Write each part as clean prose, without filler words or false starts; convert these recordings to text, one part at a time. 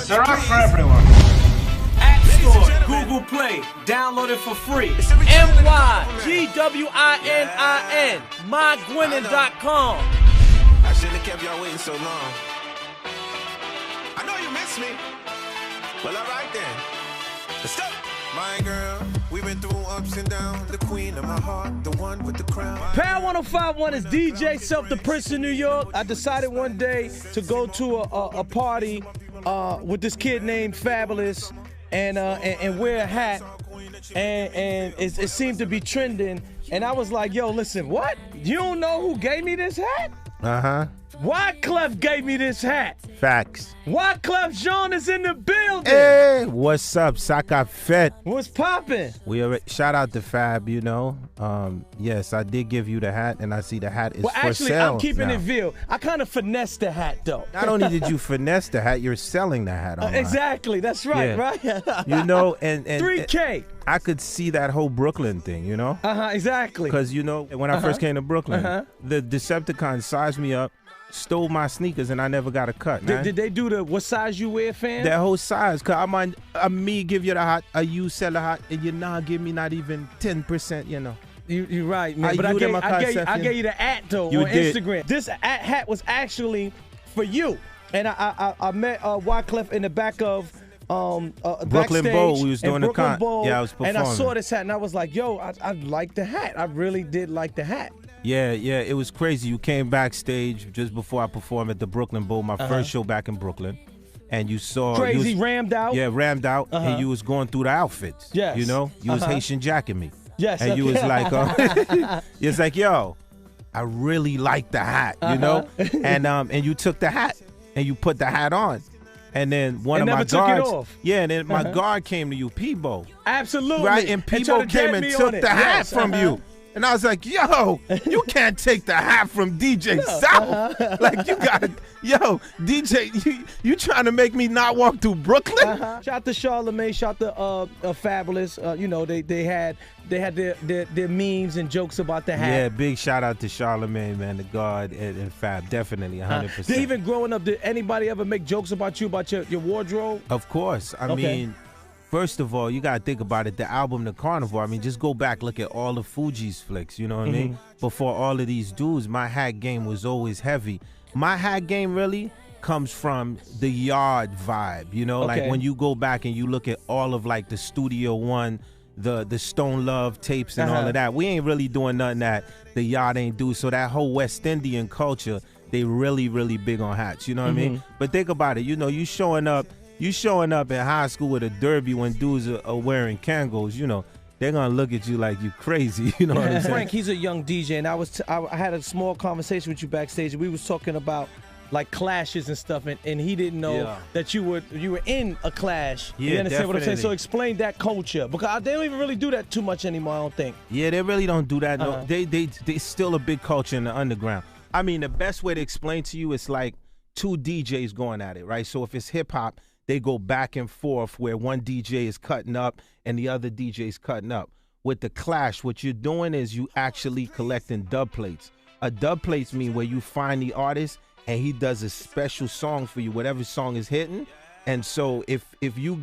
They're out for everyone. App Store, Google Play, download it for free. MYGWININ, mygwinin.com. I shouldn't have kept y'all waiting so long. I know you miss me. Well, alright then. Let's go. My girl, we've been through ups and downs. The queen of my heart, the one with the crown. Power 105.1 is DJ Self, the Prince of New York. I decided one day to go to a party with this kid named Fabulous and wear a hat. And it seemed to be trending. And I was like, yo, listen, what? You don't know who gave me this hat? Uh-huh. Wyclef gave me this hat. Facts. Wyclef Jean is in the building. Hey, what's up, Saka Fett? What's poppin'? Shout out to Fab, you know. Yes, I did give you the hat, and I see the hat is for actually, sale. I'm keeping now. it real. I kind of finessed the hat, though. Not only did you finesse the hat, you're selling the hat online. Exactly. That's right, Yeah. right? You know, and 3K. I could see that whole Brooklyn thing, you know? Exactly. Because, you know, when I first came to Brooklyn, the Decepticons sized me up, stole my sneakers, and I never got a cut, man. Did they do the what size you wear, fam? That whole size, because me give you the hat, you sell the hat, and you not give me not even 10%, you know. You're right, man. But I gave you the at, though, on Instagram. This hat was actually for you. And I met Wyclef in the back of Brooklyn backstage, Bowl. We was doing the Brooklyn Bowl, yeah, I was performing. And I saw this hat, and I was like, yo, I like the hat. I really did like the hat. Yeah, it was crazy. You came backstage just before I performed at the Brooklyn Bowl, my first show back in Brooklyn, and you saw crazy rammed out. Yeah, rammed out, and you was going through the outfits. Yes, you know, you was Haitian jacking me. Yes, and you was like, it's like, yo, I really like the hat, you know, and you took the hat and you put the hat on. And then one of my guards, and then my guard came to you, Peebo. Absolutely, right? And Peebo came and took the hat from you. And I was like, yo, you can't take the hat from DJ South. Like, you gotta, yo, DJ, you trying to make me not walk through Brooklyn? Shout to Charlamagne, shout to Fabulous. You know, they had their memes and jokes about the hat. Yeah, big shout out to Charlamagne, man, the God and Fab, definitely 100%. Even growing up, did anybody ever make jokes about you, about your wardrobe? Of course. I mean, first of all, you got to think about it. The album, The Carnival, I mean, just go back, look at all the Fugees flicks, you know what I mean? Before all of these dudes, my hat game was always heavy. My hat game really comes from the yard vibe, you know? Like when you go back and you look at all of like the Studio One, the Stone Love tapes and all of that, we ain't really doing nothing that the yard ain't do. So that whole West Indian culture, they really, really big on hats, you know what I mean? But think about it, you know, you showing up in high school with a derby when dudes are wearing Kangos, you know, they're going to look at you like you crazy, you know what I'm saying? Frank, he's a young DJ, and I had a small conversation with you backstage, and we was talking about like clashes and stuff, and he didn't know that you were in a clash. Yeah, you understand what I'm saying? definitely. So explain that culture, because they don't even really do that too much anymore, I don't think. Yeah, they really don't do that. No, they still a big culture in the underground. I mean, the best way to explain to you is like two DJs going at it, right? So if it's hip-hop, they go back and forth where one DJ is cutting up and the other DJ is cutting up. With the clash, what you're doing is you actually collecting dub plates. A dub plates mean where you find the artist and he does a special song for you, whatever song is hitting. And so if you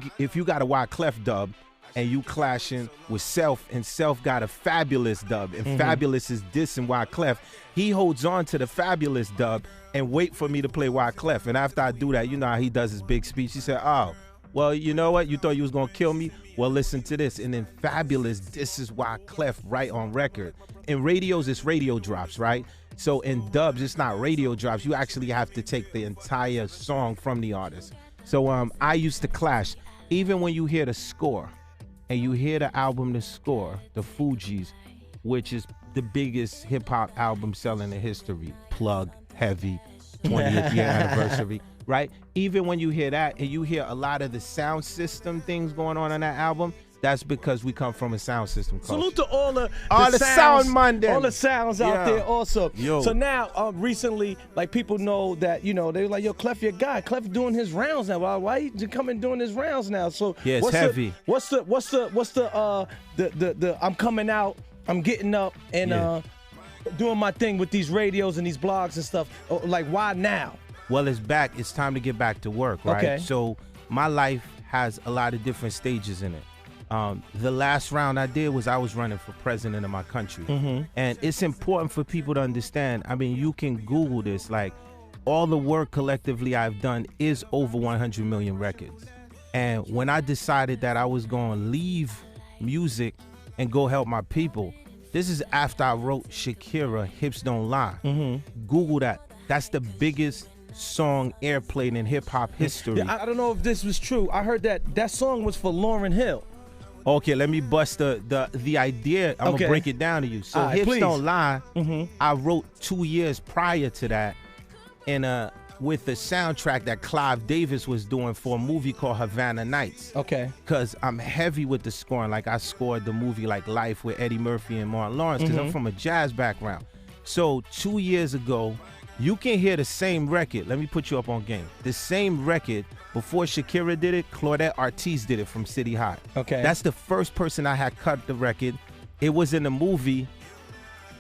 got a Wyclef dub and you clashing with Self, and Self got a Fabulous dub, and Fabulous is dissing Wyclef, he holds on to the Fabulous dub and wait for me to play Wyclef. And after I do that, you know how he does his big speech. He said, oh, well, you know what? You thought you was going to kill me? Well, listen to this. And then Fabulous disses Wyclef right on record. In radios, it's radio drops, right? So in dubs, it's not radio drops. You actually have to take the entire song from the artist. So I used to clash. Even when you hear the score and you hear the album, The Score, the Fugees, which is the biggest hip-hop album selling in history, Plug, Heavy, 20th year anniversary, right? Even when you hear that and you hear a lot of the sound system things going on that album, that's because we come from a sound system culture. Salute to all the sounds, sound Monday. All the sounds out there also. Yo. So now, recently, like people know that, you know, they're like, yo, Clef, your guy. Clef doing his rounds now. Why you coming doing his rounds now? So yeah, it's heavy. What's the I'm coming out, I'm getting up and doing my thing with these radios and these blogs and stuff. Like, why now? Well, it's back. It's time to get back to work, right? Okay. So my life has a lot of different stages in it. The last round I did was I was running for president of my country. And it's important for people to understand. I mean, you can Google this. Like, all the work collectively I've done is over 100 million records. And when I decided that I was going to leave music and go help my people, this is after I wrote Shakira, Hips Don't Lie. Google that. That's the biggest song airplayed in hip-hop history. Yeah, I don't know if this was true. I heard that song was for Lauryn Hill. Okay, let me bust the idea. I'm gonna break it down to you. So right, Hips please. Don't Lie, I wrote 2 years prior to that with the soundtrack that Clive Davis was doing for a movie called Havana Nights. Okay. Because I'm heavy with the scoring. Like, I scored the movie like Life with Eddie Murphy and Martin Lawrence because I'm from a jazz background. So 2 years ago, you can hear the same record. Let me put you up on game. The same record, before Shakira did it, Claudette Ortiz did it from City High. Okay. That's the first person I had cut the record. It was in the movie,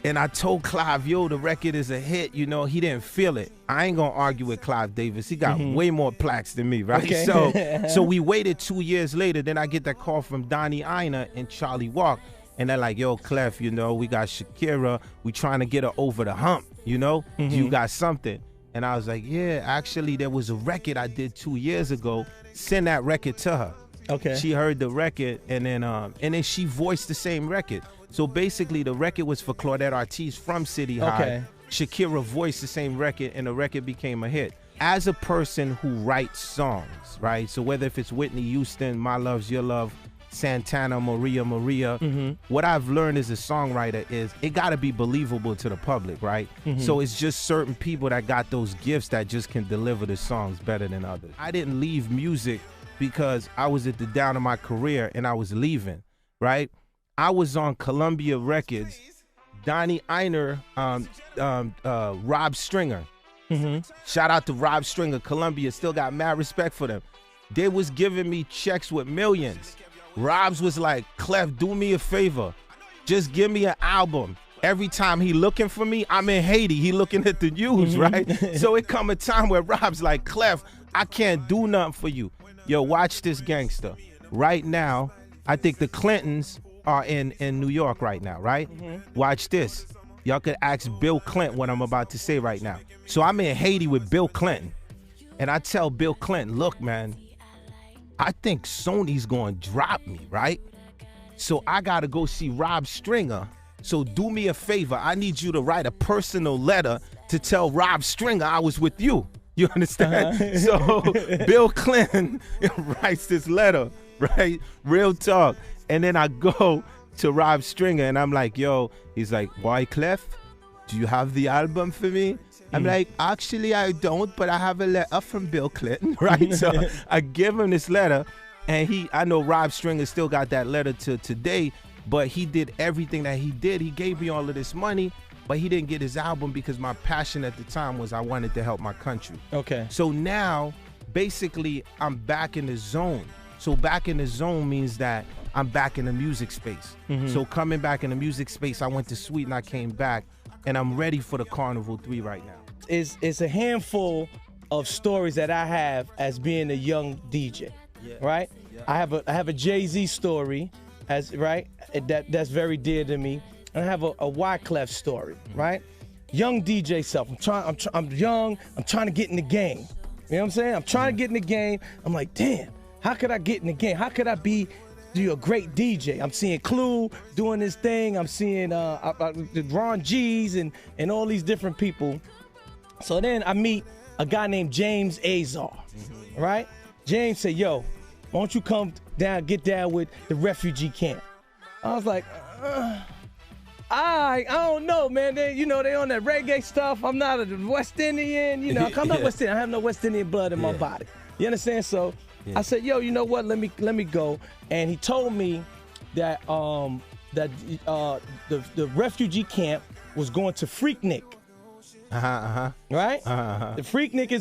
and I told Clive, yo, the record is a hit. You know, he didn't feel it. I ain't gonna argue with Clive Davis. He got way more plaques than me, right? Okay. So we waited 2 years later. Then I get that call from Donnie Ienner and Charlie Walk, and they're like, yo, Clef, you know, we got Shakira. We trying to get her over the hump. You know, you got something. And I was like, yeah, actually, there was a record I did 2 years ago. Send that record to her. Okay. She heard the record, and then she voiced the same record. So basically, the record was for Claudette Ortiz from City High. Okay. Shakira voiced the same record, and the record became a hit. As a person who writes songs, right? So whether if it's Whitney Houston, My Love's Your Love, Santana, Maria, what I've learned as a songwriter is it got to be believable to the public, right? So it's just certain people that got those gifts that just can deliver the songs better than others. I didn't leave music because I was at the down of my career and I was leaving, right? I was on Columbia Records, Donnie Ienner, Rob Stringer. Shout out to Rob Stringer, Columbia, still got mad respect for them. They was giving me checks with millions. Rob's was like, Clef, do me a favor. Just give me an album. Every time he looking for me, I'm in Haiti. He looking at the news, right? So it come a time where Rob's like, Clef, I can't do nothing for you. Yo, watch this gangster. Right now, I think the Clintons are in New York right now, right? Watch this. Y'all could ask Bill Clinton what I'm about to say right now. So I'm in Haiti with Bill Clinton. And I tell Bill Clinton, look, man, I think Sony's going to drop me, right? So I got to go see Rob Stringer. So do me a favor. I need you to write a personal letter to tell Rob Stringer I was with you. You understand? So Bill Clinton writes this letter, right? Real talk. And then I go to Rob Stringer and I'm like, yo, he's like, Wyclef, do you have the album for me? I'm like, actually, I don't, but I have a letter from Bill Clinton, right? So I give him this letter, and I know Rob Stringer still got that letter to today, but he did everything that he did. He gave me all of this money, but he didn't get his album because my passion at the time was I wanted to help my country. Okay. So now, basically, I'm back in the zone. So back in the zone means that I'm back in the music space. So coming back in the music space, I went to Sweden, I came back, and I'm ready for the Carnival 3 right now. It's a handful of stories that I have as being a young DJ, right? Yeah. I have a Jay-Z story, right? That's very dear to me, and I have a Wyclef story, right? Young DJ self. I'm young. I'm trying to get in the game. You know what I'm saying? I'm trying to get in the game. I'm like, damn, how could I get in the game? How could I be a great DJ? I'm seeing Clue doing this thing. I'm seeing Ron G's and all these different people. So then I meet a guy named James Azar, right? James said, yo, why don't you come down, get down with the refugee camp? I was like, I don't know, man. They on that reggae stuff. I'm not a West Indian, I'm not West Indian. I have no West Indian blood in my body. You understand? So I said, yo, you know what? Let me go. And he told me that the refugee camp was going to Freaknik. Right? The Freaknik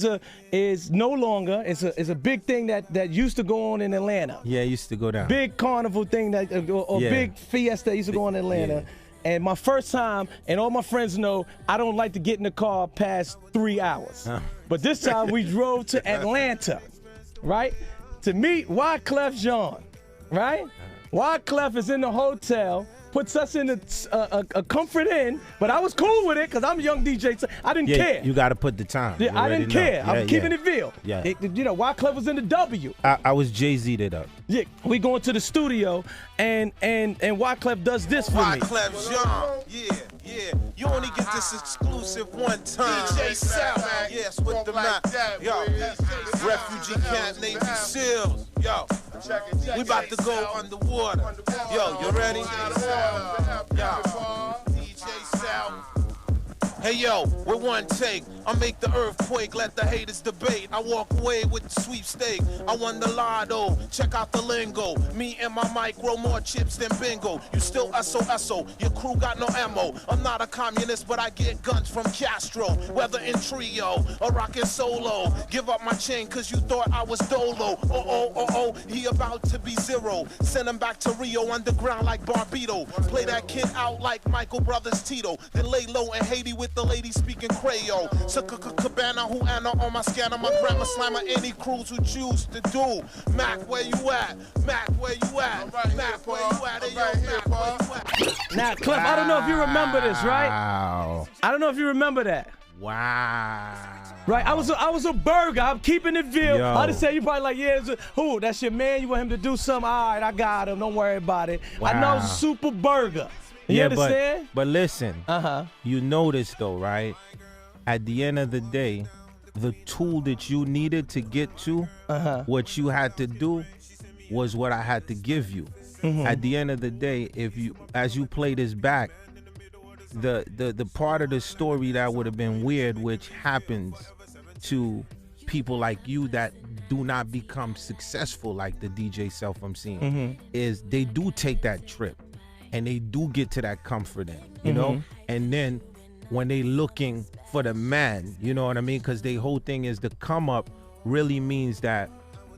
is no longer. It's a big thing that used to go on in Atlanta. Yeah, it used to go down. Big carnival thing big fiesta that used to go on in Atlanta. Yeah. And my first time, and all my friends know, I don't like to get in the car past 3 hours. But this time we drove to Atlanta, right? to meet Wyclef Jean, right? Wyclef is in the hotel, puts us in a comfort inn, but I was cool with it because I'm a young DJ. So I didn't care. You got to put the time. Yeah, I didn't care. I'm keeping it real. Yeah. Wyclef was in the W. I was Jay-Z'd it up. Yeah, we going to the studio, and Wyclef does this for me. Wyclef Jean, yeah. You only get this exclusive one time. DJ South, yes, with the map. Yo, refugee camp, Navy SEALs. Yo, we about to go underwater. Yo, you ready? Yo, DJ South. Hey yo, with one take, I make the earthquake, let the haters debate. I walk away with the sweepstake. I won the lotto, check out the lingo. Me and my mic grow more chips than bingo. You still SO, your crew got no ammo. I'm not a communist, but I get guns from Castro. Whether in trio or rockin' solo. Give up my chain cause you thought I was Dolo. Oh, he about to be zero. Send him back to Rio underground like Barbito. Play that kid out like Michael Brothers Tito. Then lay low in Haiti with the lady speaking Creole. Cabana, who Anna on my scanner, my grandma slammer, any crews who choose to do. Mac, where you at? Mac, where you at? Mac, where you at? Hey, yo, Mac, where you at? Now, Clef, I don't know if you remember this, right? Wow. I don't know if you remember that. Wow. Right, I was a burger. I'm keeping it real. Yo. I just say you probably like, who? That's your man. You want him to do something? All right, I got him. Don't worry about it. Wow. I know I was a super burger. You understand? But listen, Uh-huh. you notice though, right? At the end of the day, the tool that you needed to get to, what you had to do was what I had to give you. At the end of the day, as you play this back, the part of the story that would have been weird, which happens to people like you that do not become successful like the DJ Self I'm seeing, is they do take that trip. And they do get to that comfort in, you know? And then when they looking for the man, you know what I mean? Because the whole thing is the come up really means that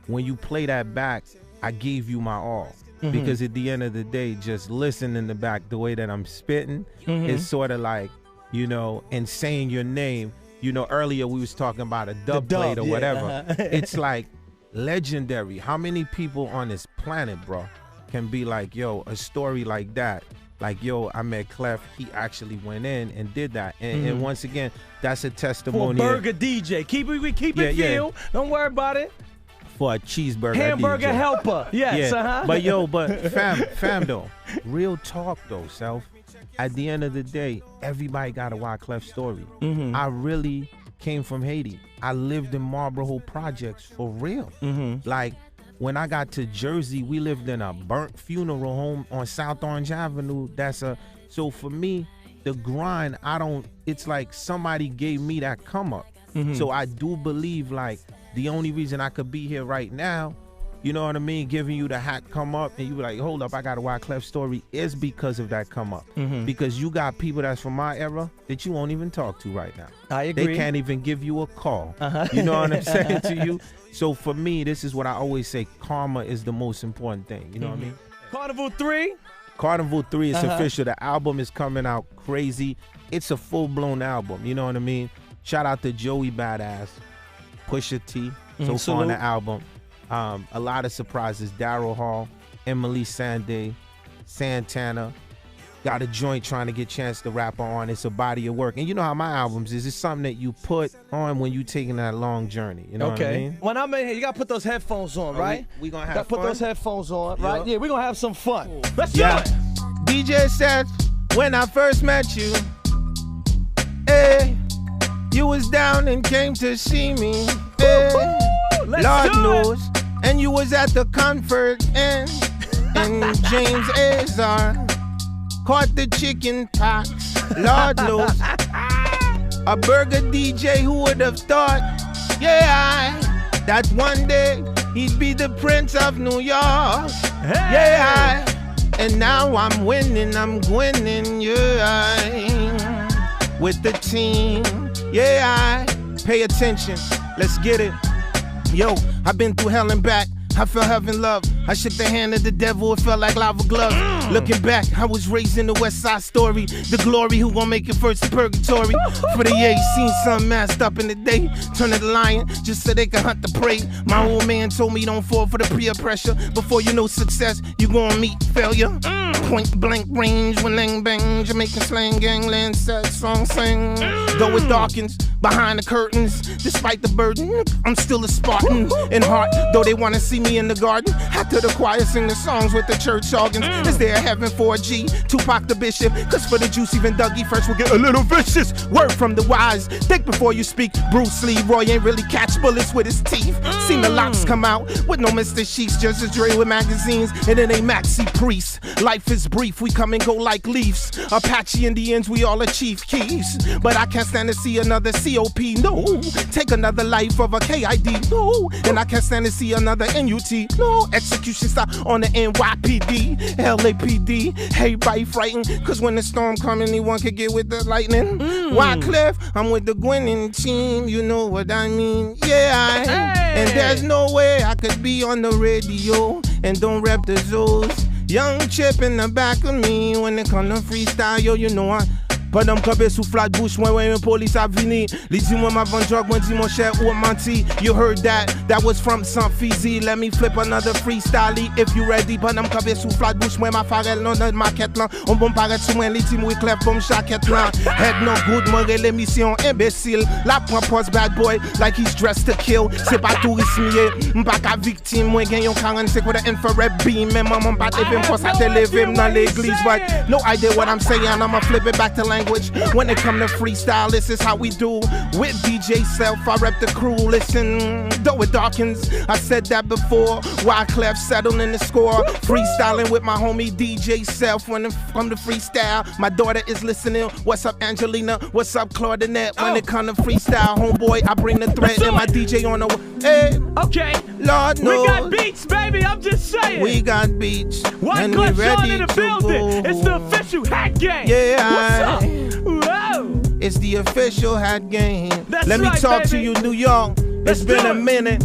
when you play that back, I gave you my all. Because at the end of the day, just listen in the back, the way that I'm spitting, is sort of like, you know, and saying your name. You know, earlier we was talking about a dub plate or whatever. It's like legendary. How many people on this planet, bro, can be like, yo, a story like that, like, yo, I met Clef, he actually went in and did that, and once again, that's a testimony. For a burger DJ, keep it real. Don't worry about it. For a cheeseburger hamburger DJ. Helper, yes. But yo, fam though, real talk though, Self. At the end of the day, everybody got a Wyclef story. I really came from Haiti. I lived in Marlboro Projects for real. Like, when I got to Jersey, we lived in a burnt funeral home on South Orange Avenue. So for me, the grind, it's like somebody gave me that come up. So I do believe like the only reason I could be here right now, you know what I mean, giving you the hat come up and you be like, hold up, I got a Wyclef story, is because of that come up. Because you got people that's from my era that you won't even talk to right now. I agree. They can't even give you a call. You know what I'm saying to you? So for me, this is what I always say, karma is the most important thing. You know what I mean? Carnival 3? Carnival 3 is official. The album is coming out crazy. It's a full-blown album. You know what I mean? Shout out to Joey Badass, Pusha T, so far on the album. A lot of surprises. Daryl Hall, Emily Sande, Santana. Got a joint trying to get chance to rap on. It's a body of work. And you know how my albums is. It's something that you put on when you taking that long journey. You know what I mean? When I'm in here, you got to put those headphones on, right? We going to have fun? Got to put those headphones on, right? Yeah, we're going to have some fun. Cool. Let's do it. DJ said, when I first met you, hey, you was down and came to see me. Hey, Lord knows. And you was at the Comfort Inn and James Azar caught the chicken pox. Lord knows. A burger DJ, who would have thought? Yeah, that one day he'd be the Prince of New York. Hey. Yeah, and now I'm winning, yeah, with the team. Yeah, pay attention, let's get it. Yo, I've been through hell and back. I felt heaven love. I shook the hand of the devil, it felt like lava gloves. Looking back, I was raised in the West Side Story. The glory, who gon' make it first to purgatory. For the year, seen something masked up in the day. Turn to the lion, just so they can hunt the prey. My old man told me don't fall for the peer pressure. Before you know success, you gon' meet failure. Point blank range, when lang bang, Jamaican slang gangland, sad song sing. Though it darkens behind the curtains, despite the burden, I'm still a Spartan in heart. Though they wanna see me in the garden, after the choir sing the songs with the church organs. Is there a heaven for a G? Tupac the bishop, cause for the juice even Dougie first will get a little vicious. Word from the wise, think before you speak. Bruce Lee, Roy ain't really catch bullets with his teeth. Seen the locks come out with no Mr. Sheets, just a Dre with magazines, and it ain't Maxi Priest. Life is brief, we come and go like leaves. Apache Indians, we all achieve keys. But I can't stand to see another COP, no. Take another life of a KID, no. And I can't stand to see another NUT, no. Execution stop on the NYPD, LAPD. Everybody frightened, cause when the storm come, anyone could get with the lightning. Wyclef, I'm with the Gwinnett team, you know what I mean. Yeah, and there's no way I could be on the radio and don't rep the zoos. Young chip in the back of me when it come to freestyle, yo, you know I. Pendant m'campé sous flat bouche, moi ouais, police a vini. Li di moi ma vend drug, moi di mon cher ou menti. You heard that, that was from some Fizzy. Let me flip another freestyle if you ready. Pendant m'campé sous flat bouche, moi ma farel non dans maquette là. On bon paraît sous moi, li di moi Wyclef bon chaquette là. Head no good, moi l'émission imbécile. La prend post bad boy, like he's dressed to kill. C'est pas touriste mié, m'pas ka victime. Moi gagne yon 45 with an infrared beam. Même maman pas lever m'post à t'élever dans l'église. But no idea what I'm saying, I'ma flip it back to language. When it come to freestyle, this is how we do. With DJ Self, I rep the crew. Listen, though it darkens, I said that before. Wyclef settled in the score. Freestyling with my homie DJ Self. When it come to freestyle, my daughter is listening. What's up, Angelina? What's up, Claudinette? When it come to freestyle, homeboy, I bring the threat. And my DJ on the hey. Okay. Lord knows. We got beats, baby. I'm just saying. We got beats. Wyclef Jean in the building. It's the official hat game. Yeah. What's up? Whoa. It's the official hat game. That's Let me right, talk to baby. you, New York. It's been a minute.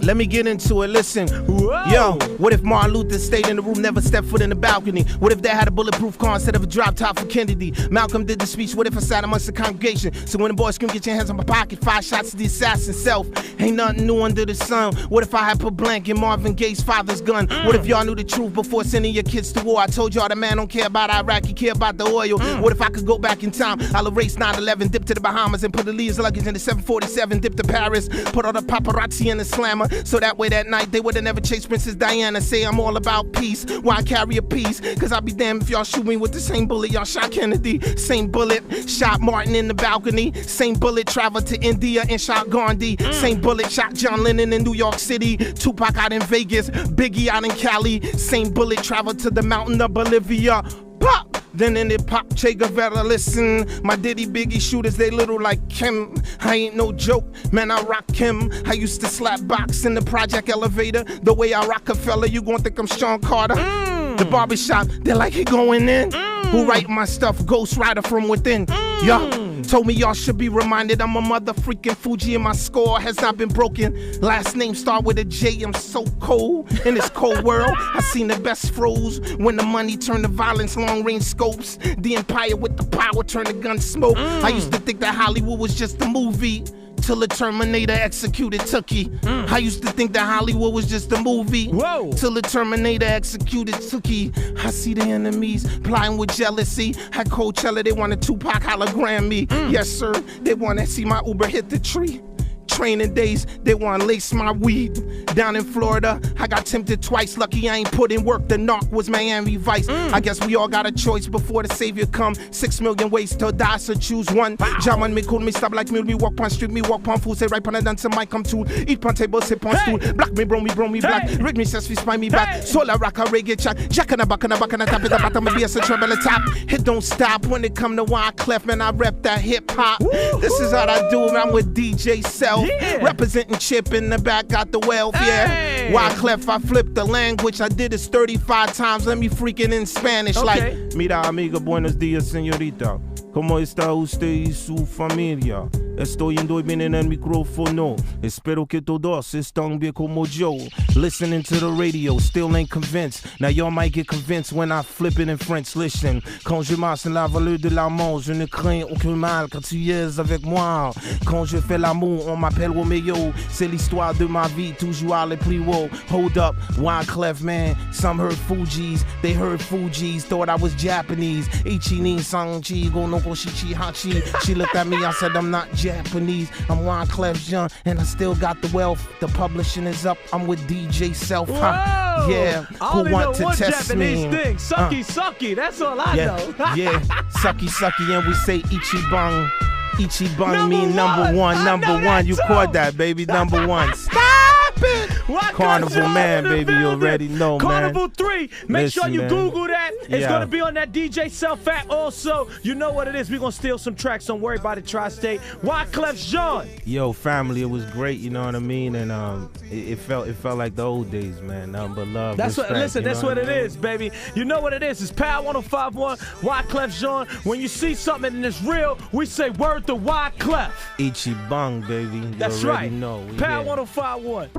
Let me get into it, listen. Whoa. Yo, what if Martin Luther stayed in the room, never stepped foot in the balcony? What if they had a bulletproof car instead of a drop top for Kennedy? Malcolm did the speech, what if I sat amongst the congregation? So when the boys scream, get your hands on my pocket, 5 shots to the assassin self. Ain't nothing new under the sun. What if I had put blank in Marvin Gaye's father's gun? What if y'all knew the truth before sending your kids to war? I told y'all the man don't care about Iraq, he care about the oil. What if I could go back in time? I'll erase 9/11, dip to the Bahamas and put Aaliyah's luggage in the 747, dip to Paris, put all the paparazzi in the slammer, so that way that night they would've never chased Princess Diana. Say I'm all about peace, why carry a piece? Cause I'll be damned if y'all shoot me with the same bullet y'all shot Kennedy. Same bullet shot Martin in the balcony. Same bullet traveled to India and shot Gandhi. Same bullet shot John Lennon in New York City. Tupac out in Vegas, Biggie out in Cali. Same bullet traveled to the mountain of Bolivia. Pop! Then in it pop, Che Guevara, listen. My Diddy Biggie shooters, they little like Kim. I ain't no joke, man, I rock him. I used to slap box in the project elevator. The way I Rockefeller, you gon' think I'm Sean Carter. The barbershop, they're like, he going in. Who write my stuff? Ghost Rider from within. Y'all told me y'all should be reminded I'm a mother freaking Fuji and my score has not been broken. Last name start with a J, I'm so cold. In this cold world, I seen the best froze. When the money turned to violence, long range scopes. The empire with the power turned to gun smoke. I used to think that Hollywood was just a movie. Till the Terminator executed Tookie. I used to think that Hollywood was just a movie. Whoa. Till the Terminator executed Tookie. I see the enemies plotting with jealousy. At Coachella, they want a Tupac hologram me. Yes, sir, they want to see my Uber hit the tree. Training days, they want to lace my weed. Down in Florida, I got tempted twice. Lucky I ain't put in work. The knock was Miami Vice. I guess we all got a choice before the savior come. 6 million ways to die, so choose one. Jaman me cool, me stop like me walk on street, me walk on food. Say right on the dance, mic come to. Eat on table, sip on stool. Black me, bro, me black. Rig me, says we spy me back. Solar rock, a reggae track. Jack on the back, on the top of the bottom, be a treble the top. It don't stop when it come to Wyclef, man, I rep that hip hop. This is what I do, man, I'm with DJ Self. Yeah. Representing Chip in the back, got the wealth, yeah. Wyclef, I flipped the language. I did this 35 times. Let me freaking in Spanish, like, mira amiga, buenos dias, señorita. ¿Cómo está usted y su familia? Estoy bien en el micrófono. Espero que todos están bien como yo. Listening to the radio, still ain't convinced. Now y'all might get convinced when I flip it in French. Listen, quand je marche la valeur de l'amour, je ne crains aucun mal quand tu es avec moi. Quand je fais l'amour, on m'appelle Romeo. C'est l'histoire de ma vie, toujours à les plus haut. Hold up, Wyclef, man. Some heard Fugees, they heard Fugees, thought I was Japanese. Ichi ni sanchi, go no go shichi hachi. She looked at me, I said I'm not Japanese. I'm Wyclef Jean, and I still got the wealth. The publishing is up, I'm with DJ Self. Whoa! Yeah, I who only want know to one test Japanese me? thing. Sucky, sucky. That's all I Yeah, know. yeah, sucky, sucky, and we say Ichibang. Ichibang mean Number number one. one, I number know that one. You too. caught that, baby, number one. Stop it! Wyclef Carnival Jean man, in the baby, you building. already know, Carnival man. 3. Make sure Listen, you man. Google that. It's Yeah. gonna be on that DJ Self app. Also, you know what it is. We're gonna steal some tracks. Don't worry about it, Tri-State. Wyclef Jean. Yo, family, it was great, you know what I mean, and it felt like the old days, man. Nothing but love. That's respect, what. Listen, you know that's what I it mean? is, baby. You know what it is. It's Power 105.1. Wyclef Jean. When you see something and it's real, we say word to Wyclef. Ichibang, baby. You That's already right. know. We Power here. 105.1.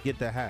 Get the hat.